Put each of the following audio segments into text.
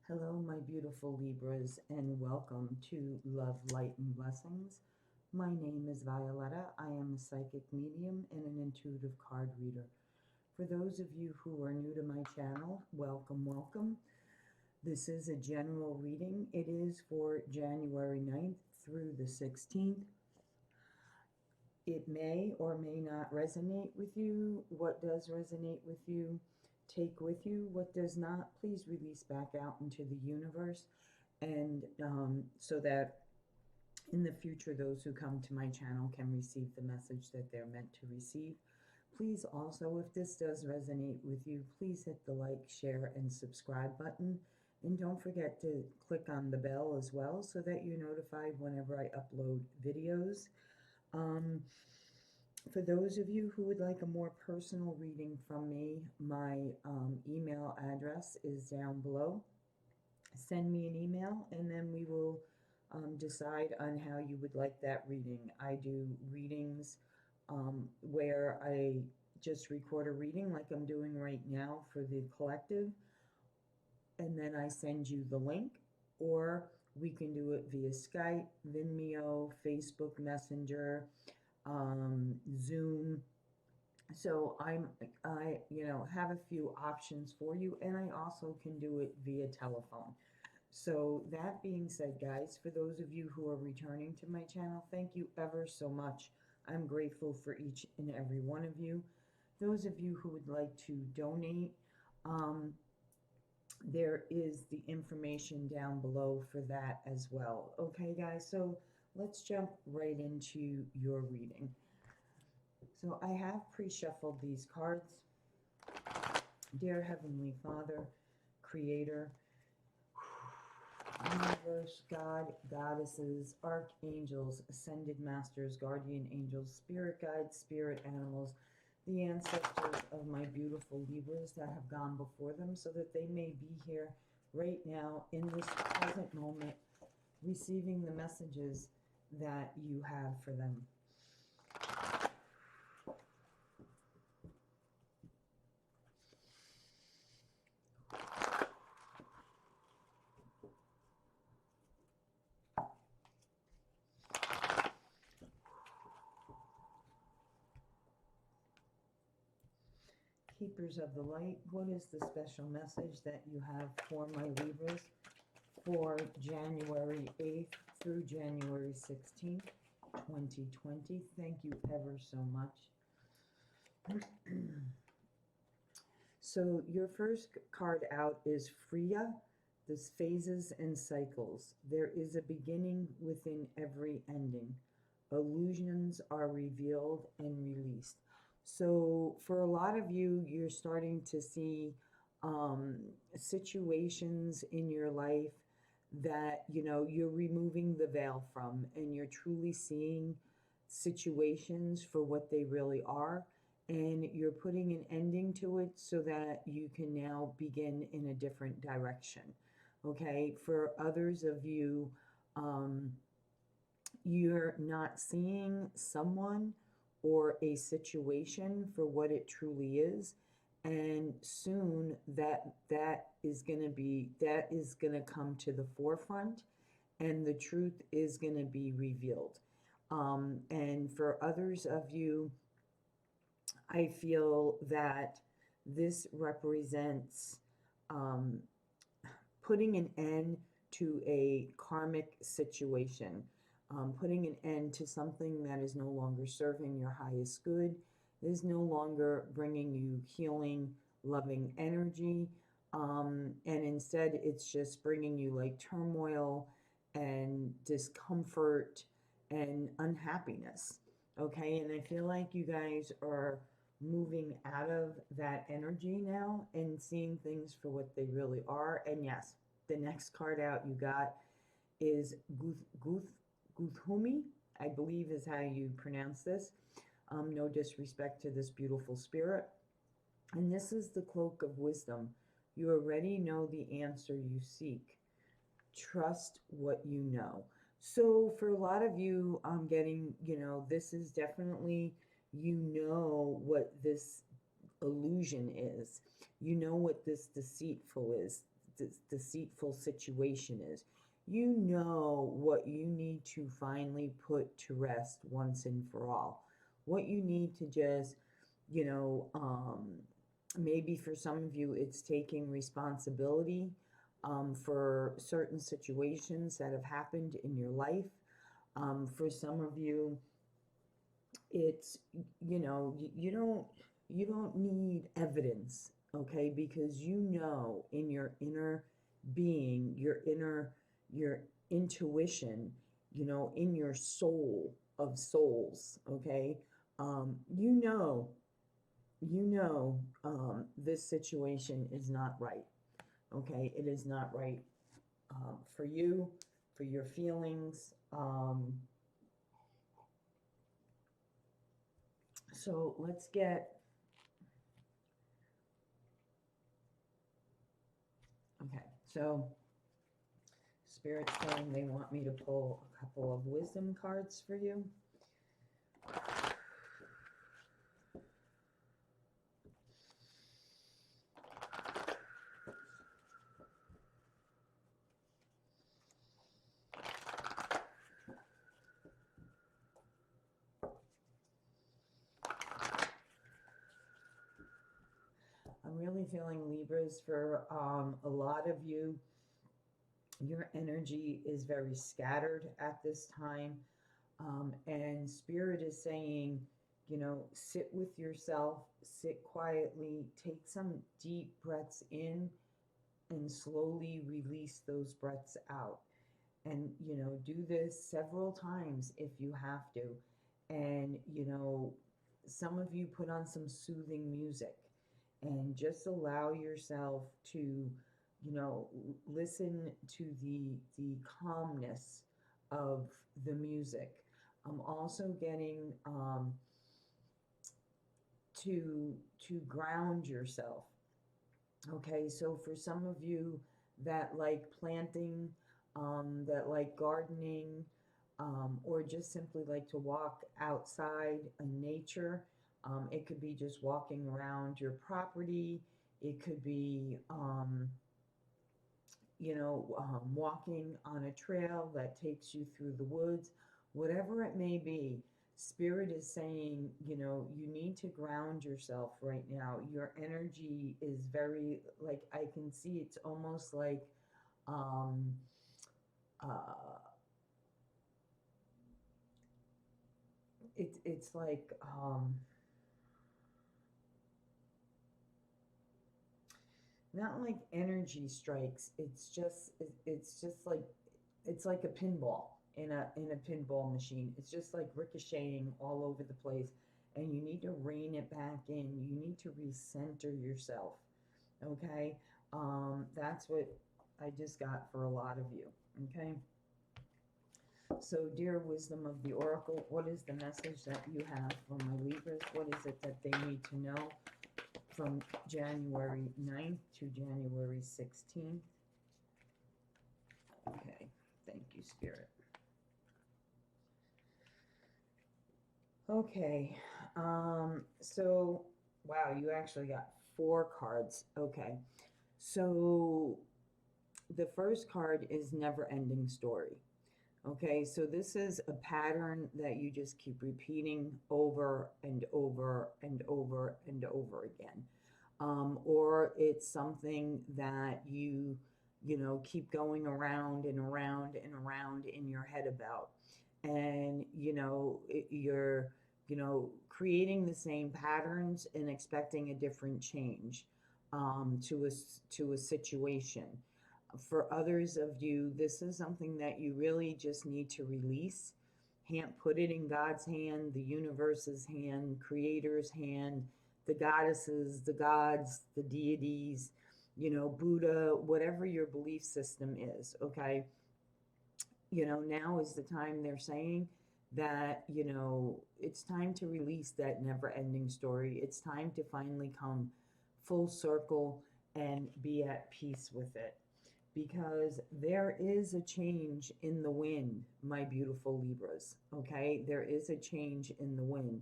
Hello, my beautiful Libras, and welcome to Love, Light, and Blessings. My name is Violetta. I am a psychic medium and an intuitive card reader. For those of you who are new to my channel, welcome, welcome. This is a general reading. It is for January 9th through the 16th. It may or may not resonate with you. What does resonate with you, take with you. What does not, please release back out into the universe. And so that in the future, those who come to my channel can receive the message that they're meant to receive. Please also, if this does resonate with you, please hit the like, share, and subscribe button. And don't forget to click on the bell as well so that you're notified whenever I upload videos. For those of you who would like a more personal reading from me, my email address is down below. Send me an email and then we will decide on how you would like that reading. I do readings where I just record a reading like I'm doing right now for the collective, and then I send you the link, or we can do it via Skype, Venmo, Facebook Messenger, Zoom. So I have a few options for you, and I also can do it via telephone. So that being said, guys, for those of you who are returning to my channel, thank you ever so much. I'm grateful for each and every one of you. Those of you who would like to donate, there is the information down below for that as well. Okay, guys, so let's jump right into your reading. So I have pre-shuffled these cards. Dear Heavenly Father, Creator, Universe, God, Goddesses, Archangels, Ascended Masters, Guardian Angels, Spirit Guides, Spirit Animals, the ancestors of my beautiful Libras that have gone before them, so that they may be here right now in this present moment, receiving the messages that you have for them. Keepers of the light, what is the special message that you have for my Libras for January 8th through January 16th, 2020? Thank you ever so much. So your first card out is Freya, this phases and cycles. There is a beginning within every ending. Illusions are revealed and released. So for a lot of you, you're starting to see situations in your life that, you're removing the veil from, and you're truly seeing situations for what they really are, and you're putting an ending to it so that you can now begin in a different direction. Okay, for others of you, you're not seeing someone or a situation for what it truly is, and soon that is going to come to the forefront, and the truth is going to be revealed. And for others of you, I feel that this represents putting an end to a karmic situation, putting an end to something that is no longer serving your highest good, is no longer bringing you healing, loving energy, and instead it's just bringing you like turmoil and discomfort and unhappiness. Okay, and I feel like you guys are moving out of that energy now and seeing things for what they really are. And yes, the next card out you got is Guthumi, I believe is how you pronounce this. No disrespect to this beautiful spirit. And this is the cloak of wisdom. You already know the answer you seek. Trust what you know. So for a lot of you, I'm getting, this is definitely, what this illusion is. You know what this deceitful is. deceitful situation is. You know what you need to finally put to rest once and for all. What you need to just, you know, maybe for some of you, it's taking responsibility for certain situations that have happened in your life. For some of you, it's, you know, you don't need evidence, okay? Because you know in your inner being, your intuition, you know, in your soul of souls, okay? You know, this situation is not right, okay? It is not right for you, for your feelings. So let's get, okay, so Spirit's saying they want me to pull a couple of wisdom cards for you. I'm really feeling Libras for a lot of you. Your energy is very scattered at this time. And Spirit is saying, you know, sit with yourself, sit quietly, take some deep breaths in and slowly release those breaths out. And, you know, do this several times if you have to. And, you know, some of you put on some soothing music and just allow yourself to, you know, listen to the calmness of the music. I'm also getting to ground yourself. Okay, so for some of you that like planting, that like gardening, or just simply like to walk outside in nature, it could be just walking around your property. It could be, you know, walking on a trail that takes you through the woods, whatever it may be. Spirit is saying, you know, you need to ground yourself right now. Your energy is very, like, I can see it's almost like, um, uh, it's like, not like energy strikes. It's just like, it's like a pinball in a pinball machine. It's just like ricocheting all over the place, and you need to rein it back in. You need to recenter yourself. Okay, that's what I just got for a lot of you. Okay, so dear wisdom of the oracle, what is the message that you have for my Libras? What is it that they need to know from January 9th to January 16th? Okay, thank you, Spirit. Okay, so, wow, you actually got 4 cards. Okay, so the first card is never ending story. Okay, so this is a pattern that you just keep repeating over and over and over and over again. Or it's something that you know, keep going around and around and around in your head about. And, you know, you're, you know, creating the same patterns and expecting a different change to a situation. For others of you, this is something that you really just need to release. Put it in God's hand, the universe's hand, Creator's hand, the goddesses, the gods, the deities, you know, Buddha, whatever your belief system is, okay? You know, now is the time they're saying that, you know, it's time to release that never ending story. It's time to finally come full circle and be at peace with it. Because there is a change in the wind, my beautiful Libras, okay? There is a change in the wind.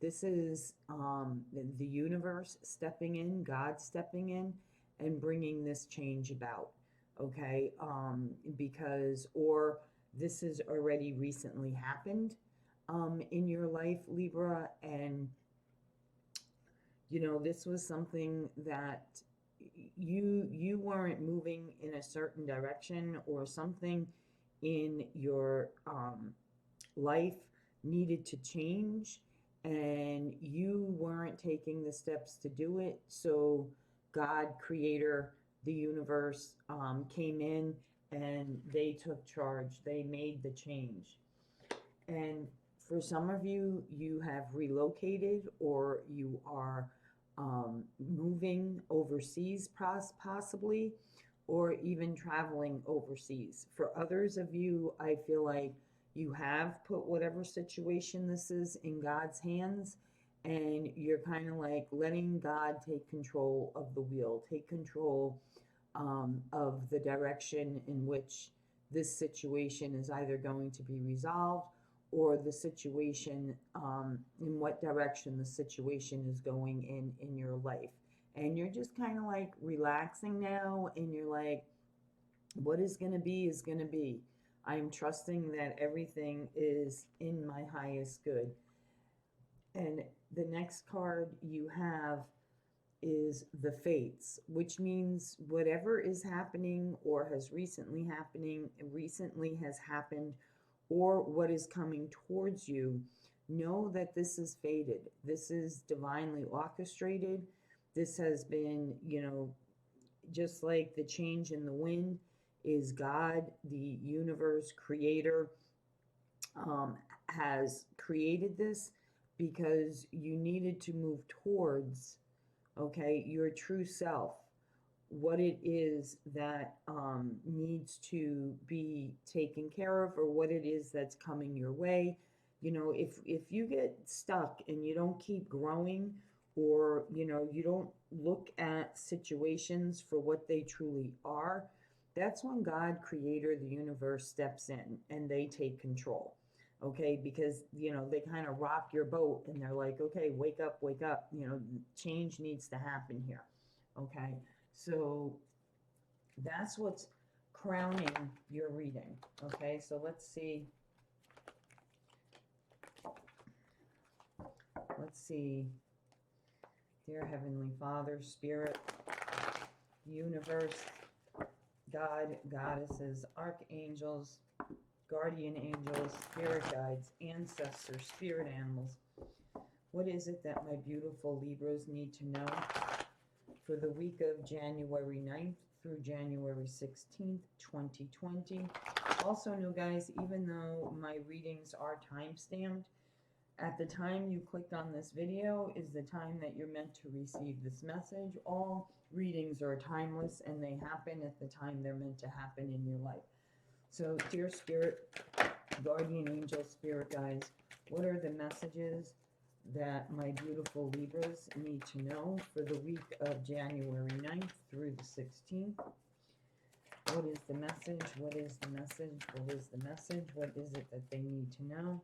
This is the universe stepping in, God stepping in, and bringing this change about. okay? Because, or this has already recently happened in your life, Libra, and you know, this was something that you weren't moving in a certain direction, or something in your life needed to change, and you weren't taking the steps to do it. So God, creator, the universe, came in and they took charge. They made the change. And for some of you, you have relocated, or you are moving overseas, possibly, or even traveling overseas. For others of you, I feel like you have put whatever situation this is in God's hands, and you're kind of like letting God take control of the wheel, take control of the direction in which this situation is either going to be resolved, or the situation, in what direction the situation is going in your life. And you're just kind of like relaxing now, and you're like, what is going to be is going to be. I'm trusting that everything is in my highest good. And the next card you have is the fates, which means whatever is happening or has recently happened, or what is coming towards you, know that this is fated. This is divinely orchestrated. This has been, you know, just like the change in the wind is God, the universe, creator, has created this because you needed to move towards, okay, your true self, what it is that needs to be taken care of, or what it is that's coming your way. You know, if you get stuck and you don't keep growing, or you know, you don't look at situations for what they truly are, that's when God, creator, the universe, steps in and they take control. Okay, because you know, they kind of rock your boat and they're like, okay, wake up, you know, change needs to happen here. Okay, so that's what's crowning your reading. Okay, so let's see. Dear Heavenly Father, Spirit, Universe, God, Goddesses, Archangels, Guardian Angels, Spirit Guides, Ancestors, Spirit Animals, what is it that my beautiful Libras need to know for the week of January 9th through January 16th, 2020. Also, know, guys, even though my readings are time-stamped, at the time you clicked on this video is the time that you're meant to receive this message. All readings are timeless, and they happen at the time they're meant to happen in your life. So, dear Spirit, Guardian Angel, Spirit Guides, what are the messages that my beautiful Libras need to know for the week of January 9th through the 16th? What is the message? What is the message? What is the message? What is it that they need to know?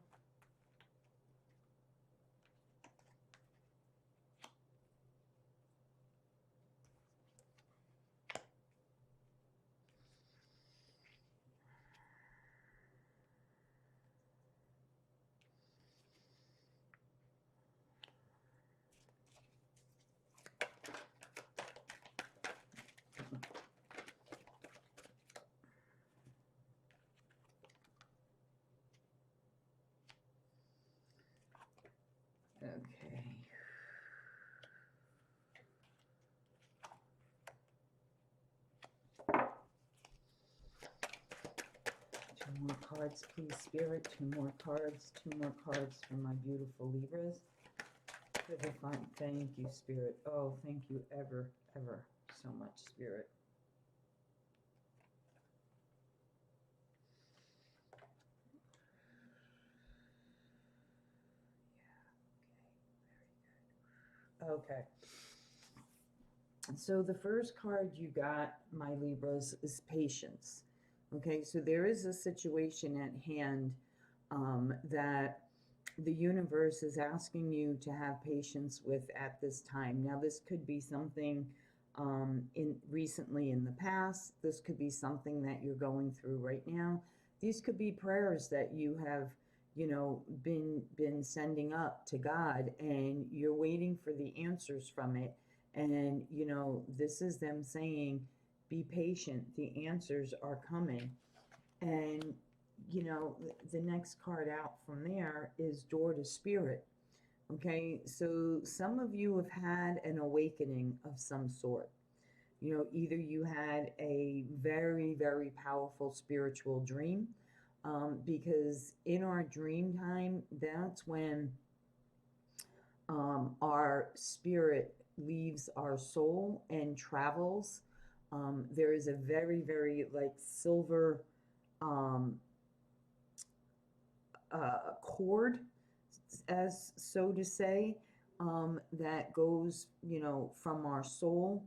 Okay. Two more cards, please, Spirit. Two more cards. Two more cards for my beautiful Libras. For the fun. Thank you, Spirit. Oh, thank you ever, ever so much, Spirit. Okay. So the first card you got, my Libras, is patience. Okay, so there is a situation at hand that the universe is asking you to have patience with at this time. Now, this could be something recently in the past. This could be something that you're going through right now. These could be prayers that you have, been sending up to God, and you're waiting for the answers from it. And this is them saying, be patient, the answers are coming. And the next card out from there is Door to Spirit. Okay, so some of you have had an awakening of some sort. Either you had a very, very powerful spiritual dream, because in our dream time, that's when our spirit leaves our soul and travels. There is a very, very like silver um, cord, as so to say, that goes, from our soul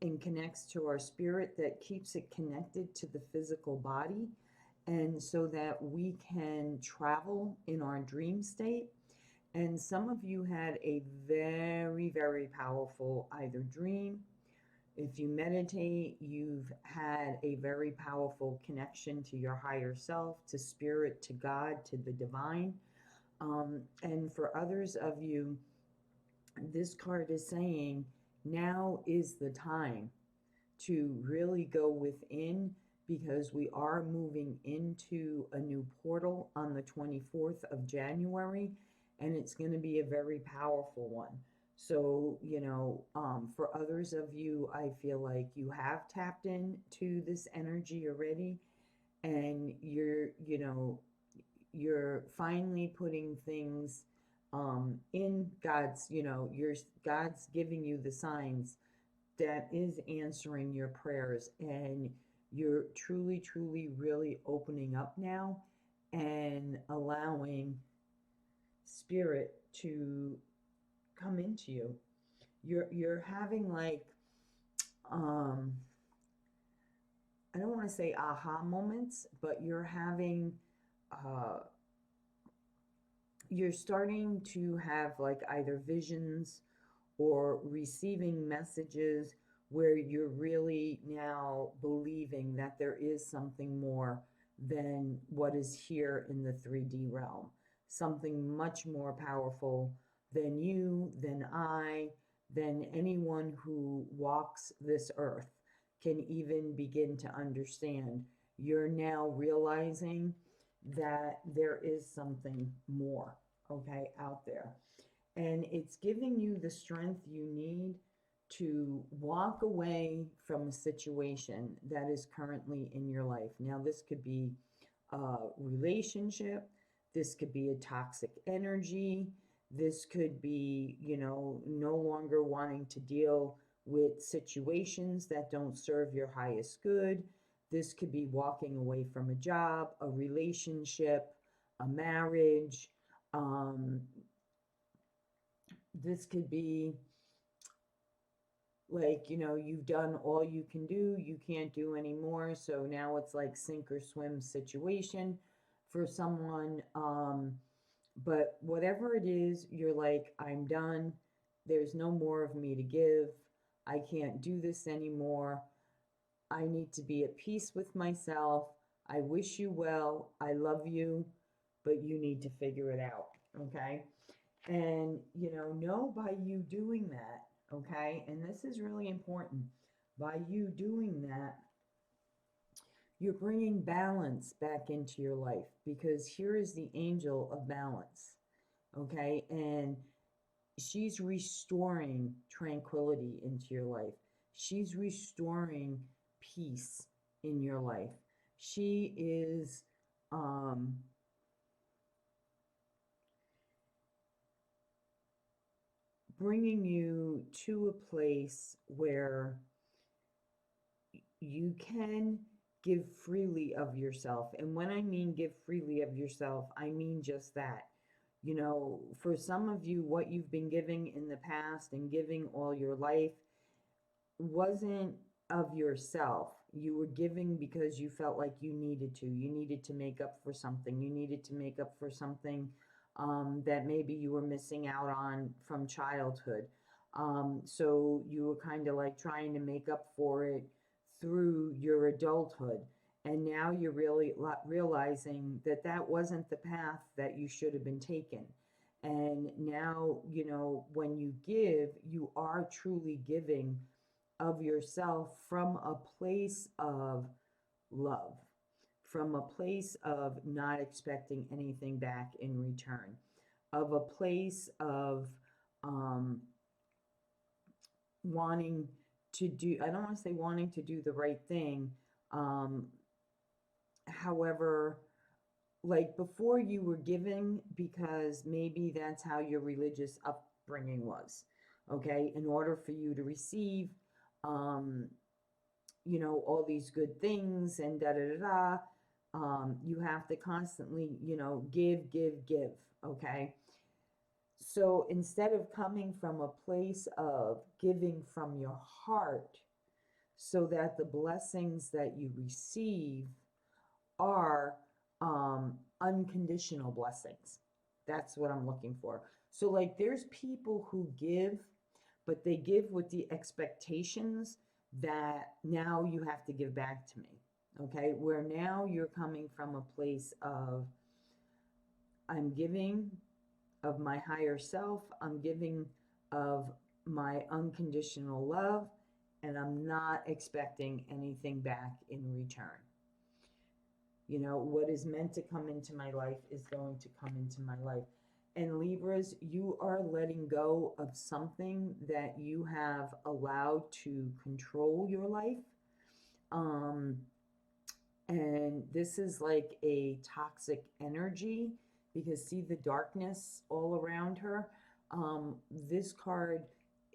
and connects to our spirit, that keeps it connected to the physical body, and so that we can travel in our dream state. And some of you had a very, very powerful either dream. If you meditate, you've had a very powerful connection to your higher self, to spirit, to God, to the divine. And for others of you, this card is saying now is the time to really go within, because we are moving into a new portal on the 24th of January, and it's going to be a very powerful one. So, for others of you, I feel like you have tapped into this energy already, and you're finally putting things in God's, God's giving you the signs that is answering your prayers, and you're truly, truly, really opening up now and allowing spirit to come into you. You're having like I don't want to say aha moments, but you're having you're starting to have like either visions or receiving messages where you're really now believing that there is something more than what is here in the 3D realm, something much more powerful than you, than I, than anyone who walks this earth can even begin to understand. You're now realizing that there is something more, okay, out there. And it's giving you the strength you need to walk away from a situation that is currently in your life. Now, this could be a relationship, this could be a toxic energy, this could be, no longer wanting to deal with situations that don't serve your highest good. This could be walking away from a job, a relationship, a marriage. This could be like, you've done all you can do, you can't do anymore. So now it's like sink or swim situation for someone. But whatever it is, you're like, I'm done. There's no more of me to give. I can't do this anymore. I need to be at peace with myself. I wish you well. I love you, but you need to figure it out. Okay. And, know by you doing that, okay, and this is really important, by you doing that, you're bringing balance back into your life, because here is the angel of balance, okay, and she's restoring tranquility into your life. She's restoring peace in your life. She is, bringing you to a place where you can give freely of yourself. And when I mean give freely of yourself, I mean just that. For some of you, what you've been giving in the past and giving all your life wasn't of yourself. You were giving because you felt like you needed to. You needed to make up for something. You needed to make up for something that maybe you were missing out on from childhood. So you were kind of like trying to make up for it through your adulthood. And now you're really realizing that that wasn't the path that you should have been taken. And now, you know, when you give, you are truly giving of yourself from a place of love, from a place of not expecting anything back in return, of a place of um, wanting to do, I don't want to say wanting to do the right thing. Um, However, like before you were giving because maybe that's how your religious upbringing was, okay? In order for you to receive, um, you know, all these good things and da da da da, you have to constantly, you know, give, okay? So instead of coming from a place of giving from your heart, so that the blessings that you receive are unconditional blessings. That's what I'm looking for. So, like, there's people who give, but they give with the expectations that now you have to give back to me. Okay, where now you're coming from a place of I'm giving of my higher self, I'm giving of my unconditional love, and I'm not expecting anything back in return. You know, what is meant to come into my life is going to come into my life. And Libras, you are letting go of something that you have allowed to control your life. Um, and this is like a toxic energy because see the darkness all around her. This card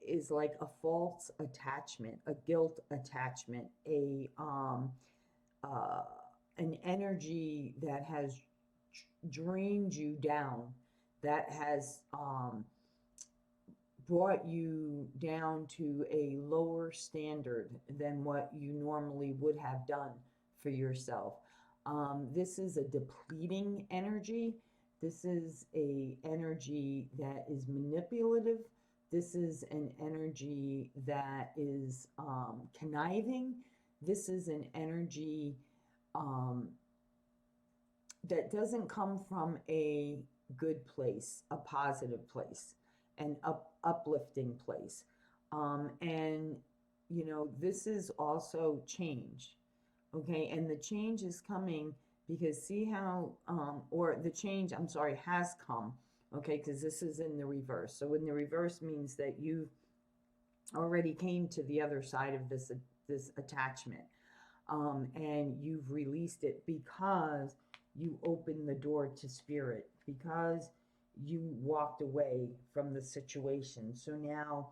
is like a false attachment, a guilt attachment, uh, an energy that has drained you down, that has brought you down to a lower standard than what you normally would have done for yourself. This is a depleting energy. This is a energy that is manipulative. This is an energy that is conniving. This is an energy um, that doesn't come from a good place, a positive place, an uplifting place. And, you know, this is also change. Okay. And the change is coming because see how, or the change, I'm sorry, has come. Okay. Because this is in the reverse. So in the reverse means that you already came to the other side of this attachment. And you've released it because you opened the door to spirit, because you walked away from the situation. So now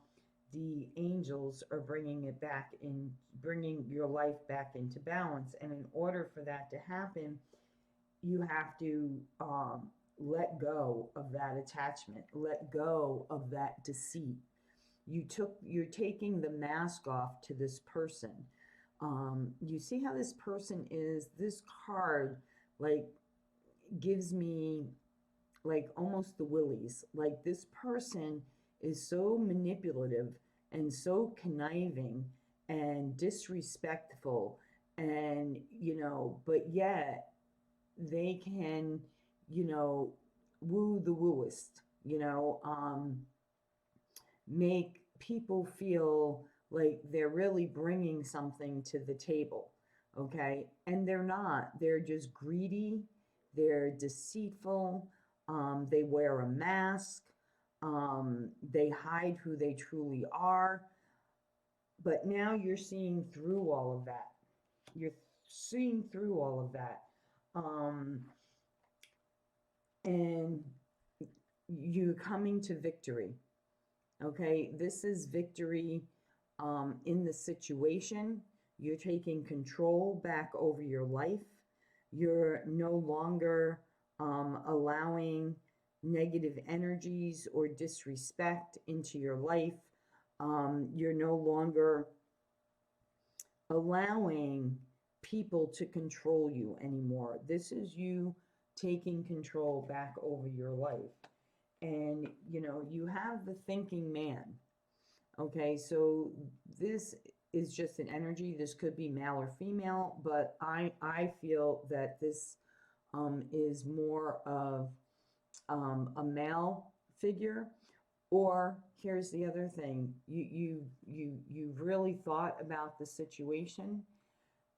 the angels are bringing it back in, bringing your life back into balance. And in order for that to happen, you have to let go of that attachment, let go of that deceit. You're taking the mask off to this person. You see how this person is, this card like gives me like almost the willies. Like this person is so manipulative and so conniving and disrespectful, and you know, but yet they can, you know, woo the wooist, you know, make people feel like they're really bringing something to the table, okay? And they're not. They're just greedy. They're deceitful. They wear a mask. They hide who they truly are. But now you're seeing through all of that. You're seeing through all of that. And you're coming to victory. Okay, this is victory in the situation. You're taking control back over your life. You're no longer allowing negative energies or disrespect into your life. You're no longer allowing people to control you anymore. This is you taking control back over your life. And, you know, you have the thinking man. Okay, so this is just an energy. This could be male or female, but I feel that this is more of a male figure. Or here's the other thing: you've really thought about the situation,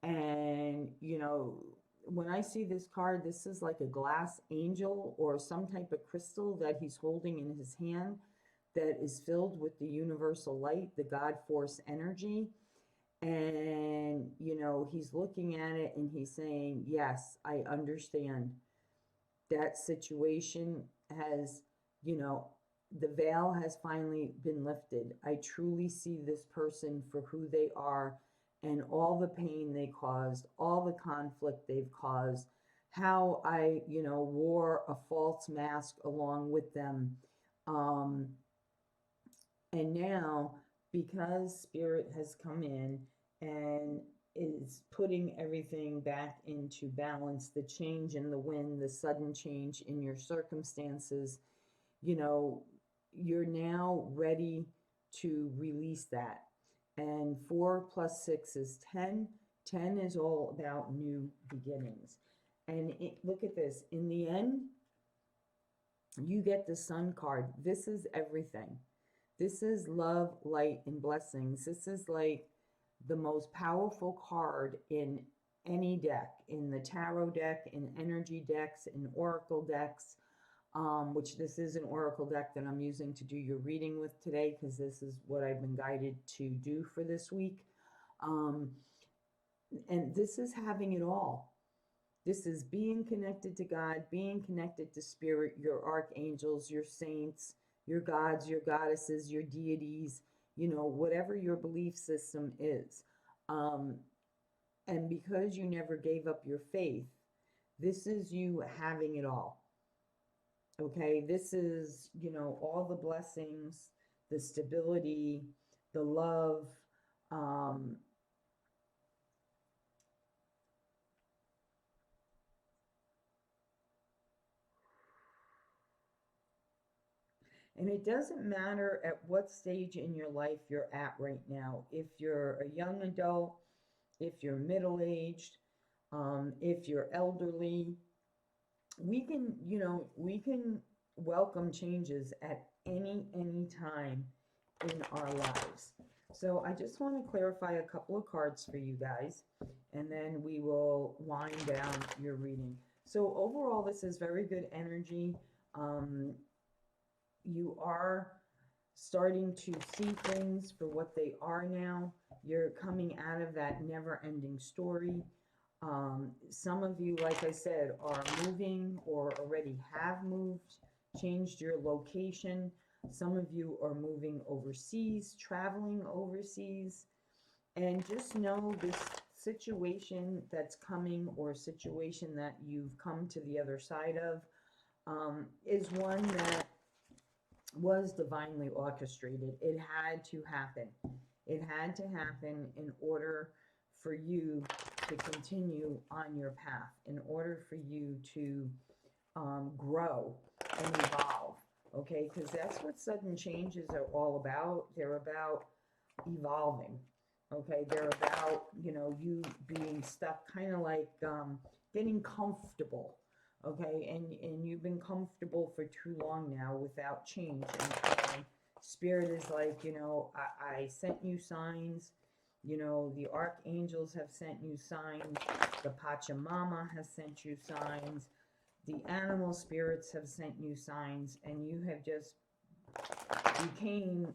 and when I see this card, this is like a glass angel or some type of crystal that he's holding in his hand that is filled with the universal light, the God force energy. And, he's looking at it and he's saying, yes, I understand. That situation has, the veil has finally been lifted. I truly see this person for who they are and all the pain they caused, all the conflict they've caused, how I, wore a false mask along with them. Um, and now, because Spirit has come in and is putting everything back into balance, the change in the wind, the sudden change in your circumstances, you're now ready to release that. And 4 plus 6 is 10. 10 is all about new beginnings. And look at this. In the end, you get the Sun card. This is everything. This is love, light, and blessings. This is like the most powerful card in any deck, in the tarot deck, in energy decks, in oracle decks, which this is an oracle deck that I'm using to do your reading with today, because this is what I've been guided to do for this week. And this is having it all. This is being connected to God, being connected to Spirit, your archangels, your saints, your gods, your goddesses, your deities, whatever your belief system is. And because you never gave up your faith, this is you having it all. Okay, this is, all the blessings, the stability, the love, and it doesn't matter at what stage in your life you're at right now. If you're a young adult, if you're middle-aged, if you're elderly, we can welcome changes at any time in our lives. So I just want to clarify a couple of cards for you guys, and then we will wind down your reading. So overall, this is very good energy. You are starting to see things for what they are now. You're coming out of that never-ending story. Some of you, like I said, are moving or already have moved, changed your location. Some of you are moving overseas, traveling overseas. And just know this situation that's coming, or situation that you've come to the other side of, is one that was divinely orchestrated. It had to happen. It had to happen in order for you to continue on your path, in order for you to grow and evolve. Okay, because that's what sudden changes are all about. They're about evolving. Okay, they're about, you being stuck, kind of like getting comfortable. Okay, and you've been comfortable for too long now without change. And Spirit is like, I sent you signs. The archangels have sent you signs. The Pachamama has sent you signs. The animal spirits have sent you signs, and you have just became,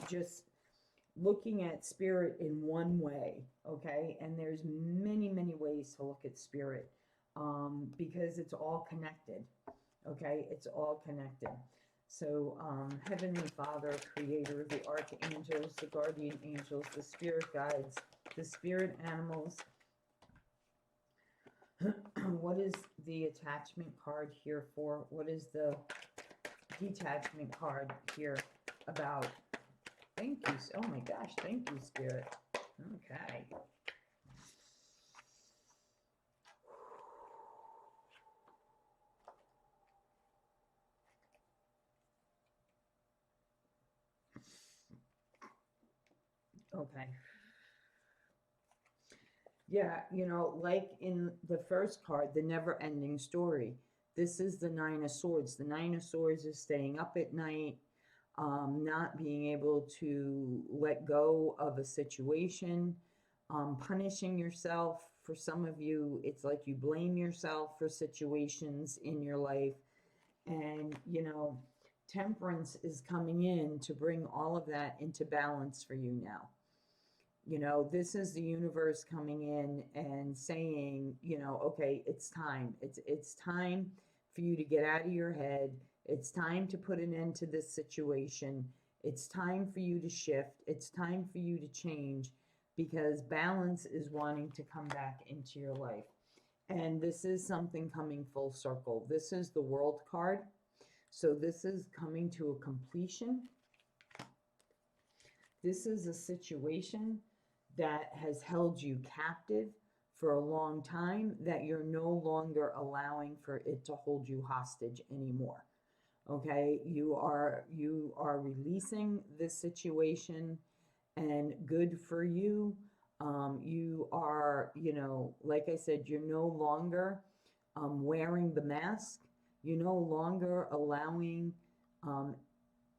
just looking at Spirit in one way. Okay, and there's many ways to look at Spirit, because it's all connected. Okay, it's all connected. So Heavenly Father, Creator, the archangels, the guardian angels, the spirit guides, the spirit animals. What is the attachment card here for? What is the detachment card here about? Thank you. Oh my gosh, thank you, Spirit. Okay. Okay. Yeah, you know, like in the first card, the never-ending story. This is the Nine of Swords. The Nine of Swords is staying up at night, not being able to let go of a situation, punishing yourself. For some of you, it's like you blame yourself for situations in your life. And, you know, temperance is coming in to bring all of that into balance for you now. You know, this is the universe coming in and saying, you know, okay, it's time. It's time for you to get out of your head. It's time to put an end to this situation. It's time for you to shift. It's time for you to change, because balance is wanting to come back into your life. And this is something coming full circle. This is the World card. So this is coming to a completion. This is a situation that has held you captive for a long time, that you're no longer allowing for it to hold you hostage anymore. Okay, you are releasing this situation, and good for you. You are, you know, like I said, you're no longer wearing the mask. You're no longer allowing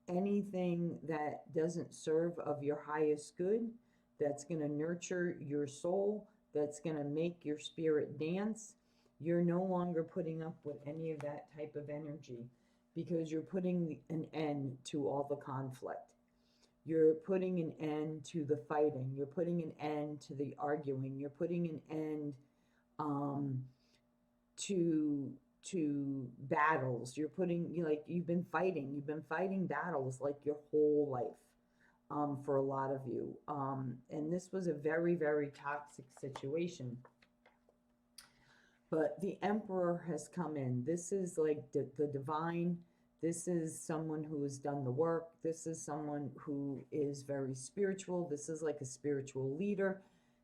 anything that doesn't serve of your highest good, that's going to nurture your soul, that's going to make your spirit dance. You're no longer putting up with any of that type of energy, because you're putting an end to all the conflict. You're putting an end to the fighting. You're putting an end to the arguing. You're putting an end to battles. You're putting, you know, like you've been fighting battles like your whole life, for a lot of you. And this was a very, very toxic situation. But the Emperor has come in. This is like the divine. This is someone who has done the work. This is someone who is very spiritual. This is like a spiritual leader.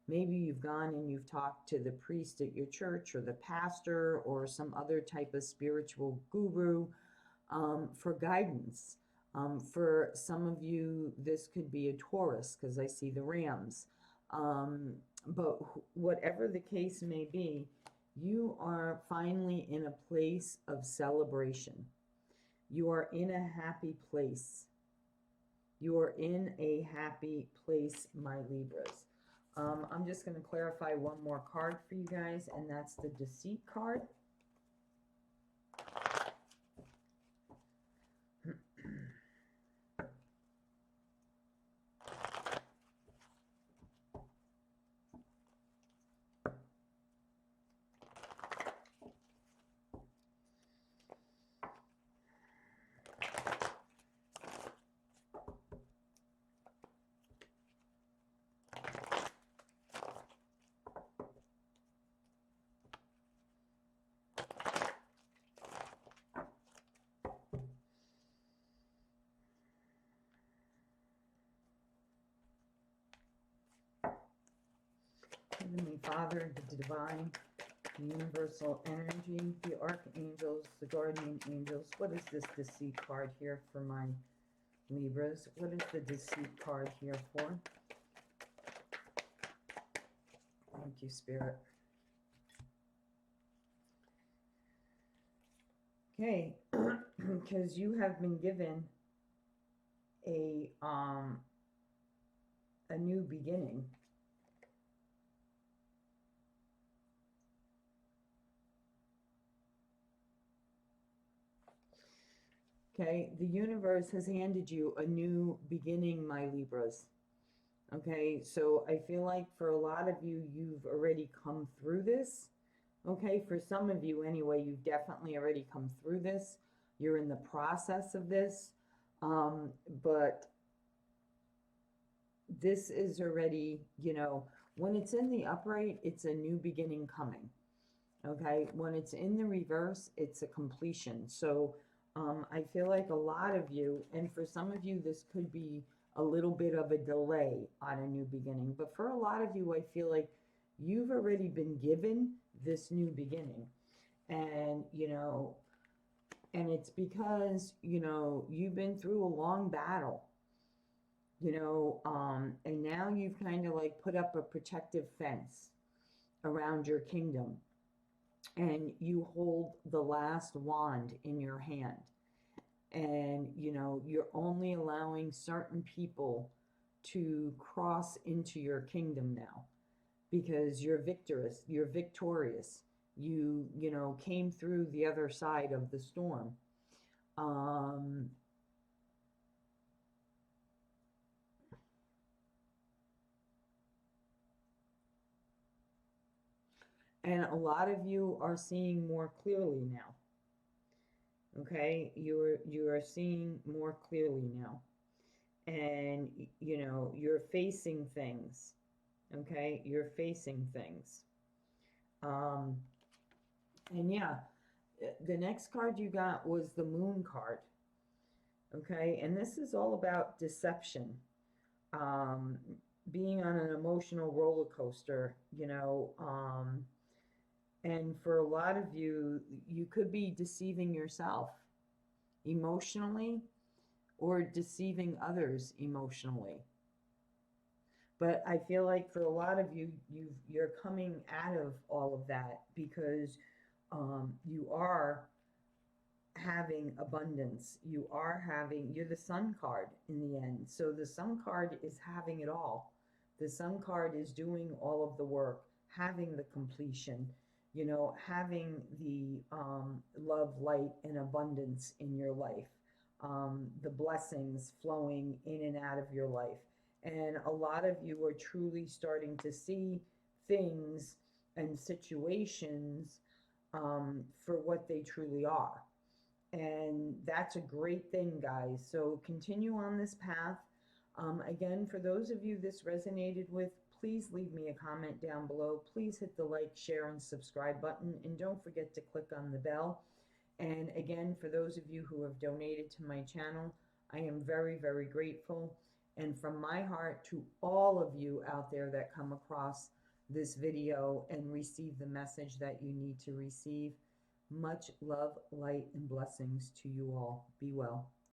Maybe you've gone and you've talked to the priest at your church, or the pastor, or some other type of spiritual guru, for guidance. For some of you, this could be a Taurus, because I see the rams. But whatever the case may be, you are finally in a place of celebration. You are in a happy place. You are in a happy place, my Libras. I'm just going to clarify one more card for you guys, and that's the Deceit card. Heavenly Father, the divine, the universal energy, the archangels, the guardian angels. What is this Deceit card here for my Libras? What is the Deceit card here for? Thank you, Spirit. Okay, because you have been given a new beginning. Okay, the universe has handed you a new beginning, my Libras. Okay, so I feel like for a lot of you, you've already come through this. Okay, for some of you anyway, you've definitely already come through this. You're in the process of this. But this is already, you know, when it's in the upright, it's a new beginning coming. Okay, when it's in the reverse, it's a completion. So I feel like a lot of you, and for some of you, this could be a little bit of a delay on a new beginning. But for a lot of you, I feel like you've already been given this new beginning. And, you know, and it's because, you know, you've been through a long battle. you know, and now you've kind of like put up a protective fence around your kingdom, and you hold the last wand in your hand, and you know you're only allowing certain people to cross into your kingdom now, because you're victorious, you know, came through the other side of the storm. um and a lot of you are seeing more clearly now. Okay, you are seeing more clearly now, and you know you're facing things. Okay, you're facing things. um and yeah, the next card you got was the Moon card. Okay, and this is all about deception, um being on an emotional roller coaster, you know. And for a lot of you, you could be deceiving yourself emotionally, or deceiving others emotionally. But I feel like for a lot of you, you're coming out of all of that, because you are having abundance. You're the Sun card in the end. So the Sun card is having it all. The Sun card is doing all of the work, having the completion, you know, having the love, light, and abundance in your life, the blessings flowing in and out of your life. And a lot of you are truly starting to see things and situations for what they truly are. And that's a great thing, guys. So continue on this path. Again, for those of you this resonated with, please leave me a comment down below. Please hit the like, share, and subscribe button. And don't forget to click on the bell. And again, for those of you who have donated to my channel, I am very, very grateful. And from my heart to all of you out there that come across this video and receive the message that you need to receive, much love, light, and blessings to you all. Be well.